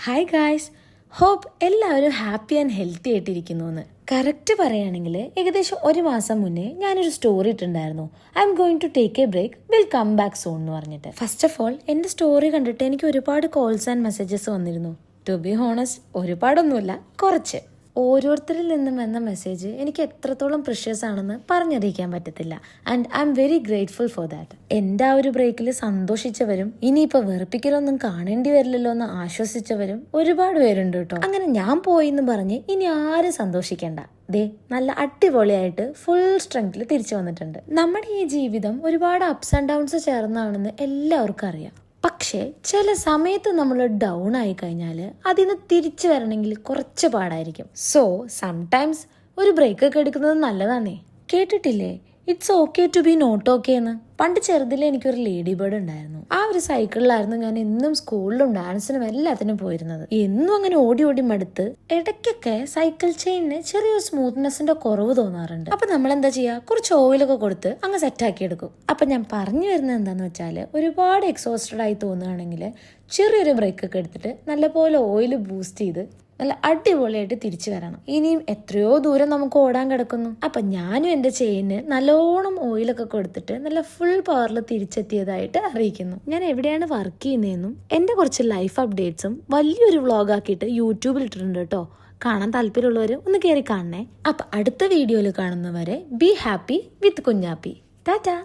Hi guys, hope എല്ലാവരും happy and healthy ആയിട്ടിരിക്കുന്നു എന്ന്. കറക്റ്റ് പറയുകയാണെങ്കിൽ ഏകദേശം ഒരു മാസം മുന്നേ ഞാനൊരു സ്റ്റോറി ഇട്ടുണ്ടായിരുന്നു. I am going to take a break, will come back soon എന്ന് പറഞ്ഞിട്ട്. ഫസ്റ്റ് ഓഫ് ഓൾ എൻ്റെ സ്റ്റോറി കണ്ടിട്ട് എനിക്ക് ഒരുപാട് കോൾസ് ആൻഡ് മെസ്സേജസ് വന്നിരുന്നു. ടു ബി ഹോണസ്റ്റ്, ഒരുപാടൊന്നുമില്ല, കുറച്ച്. ഓരോരുത്തരിൽ നിന്നും വന്ന മെസ്സേജ് എനിക്ക് എത്രത്തോളം പ്രിഷ്യസ് ആണെന്ന് പറഞ്ഞറിയിക്കാൻ പറ്റത്തില്ല. And I am very grateful for that. എൻ്റെ ആ ഒരു ബ്രേക്കിൽ സന്തോഷിച്ചവരും ഇനിയിപ്പോൾ വെറുപ്പിക്കലൊന്നും കാണേണ്ടി വരില്ലല്ലോ എന്ന് ആശ്വസിച്ചവരും ഒരുപാട് പേരുണ്ട് കേട്ടോ. അങ്ങനെ ഞാൻ പോയി എന്ന് പറഞ്ഞ് ഇനി ആരും സന്തോഷിക്കേണ്ട. ദേ, നല്ല അടിപൊളിയായിട്ട് ഫുൾ സ്ട്രെങ്ത്തിൽ തിരിച്ചു വന്നിട്ടുണ്ട്. നമ്മുടെ ഈ ജീവിതം ഒരുപാട് അപ്സ് ആൻഡ് ഡൗൺസ് ചേർന്നാണെന്ന് എല്ലാവർക്കും അറിയാം. പക്ഷേ ചില സമയത്ത് നമ്മൾ ഡൗൺ ആയി കഴിഞ്ഞാൽ അതിന് തിരിച്ചു വരണമെങ്കിൽ കുറച്ച് പാടായിരിക്കും. സോ സംടൈംസ് ഒരു ബ്രേക്ക് ഒക്കെ എടുക്കുന്നത് നല്ലതാണേ. കേട്ടിട്ടില്ലേ, it's okay to be not okay എന്ന്? പണ്ട് ചെറുതിലെ എനിക്കൊരു ലേഡി ബേർഡ് ഉണ്ടായിരുന്നു. ആ ഒരു സൈക്കിളിലായിരുന്നു ഞാൻ എന്നും സ്കൂളിലും ഡാൻസിനും എല്ലാത്തിനും പോയിരുന്നത്. എന്നും അങ്ങനെ ഓടി ഓടി മടുത്ത് ഇടയ്ക്കൊക്കെ സൈക്കിൾ ചെയിനിന് ചെറിയൊരു സ്മൂത്ത്നെസിന്റെ കുറവ് തോന്നാറുണ്ട്. അപ്പൊ നമ്മൾ എന്താ ചെയ്യാ, കുറച്ച് ഓയിലൊക്കെ കൊടുത്ത് അങ്ങ് സെറ്റാക്കി എടുക്കും. അപ്പൊ ഞാൻ പറഞ്ഞു വരുന്നത് എന്താന്ന് വെച്ചാൽ, ഒരുപാട് എക്സോസ്റ്റഡ് ആയി തോന്നുകയാണെങ്കിൽ ചെറിയൊരു ബ്രേക്ക് ഒക്കെ എടുത്തിട്ട് നല്ലപോലെ ഓയിൽ ബൂസ്റ്റ് ചെയ്ത് നല്ല അടിപൊളിയായിട്ട് തിരിച്ചു വരണം. ഇനിയും എത്രയോ ദൂരം നമുക്ക് ഓടാൻ കിടക്കുന്നു. അപ്പൊ ഞാനും എൻ്റെ ചെയിന് നല്ലോണം ഓയിലൊക്കെ കൊടുത്തിട്ട് നല്ല ഫുൾ പവറിൽ തിരിച്ചെത്തിയതായിട്ട് അറിയിക്കുന്നു. ഞാൻ എവിടെയാണ് വർക്ക് ചെയ്യുന്നതെന്നും എൻ്റെ കുറച്ച് ലൈഫ് അപ്ഡേറ്റ്സും വലിയൊരു വ്ളോഗ് ആക്കിയിട്ട് യൂട്യൂബിൽ ഇട്ടിട്ടുണ്ട് കേട്ടോ. കാണാൻ താല്പര്യമുള്ളവർ ഒന്ന് കയറി കാണണേ. അപ്പൊ അടുത്ത വീഡിയോയിൽ കാണുന്നവരെ be happy with Kunjappi. Tata.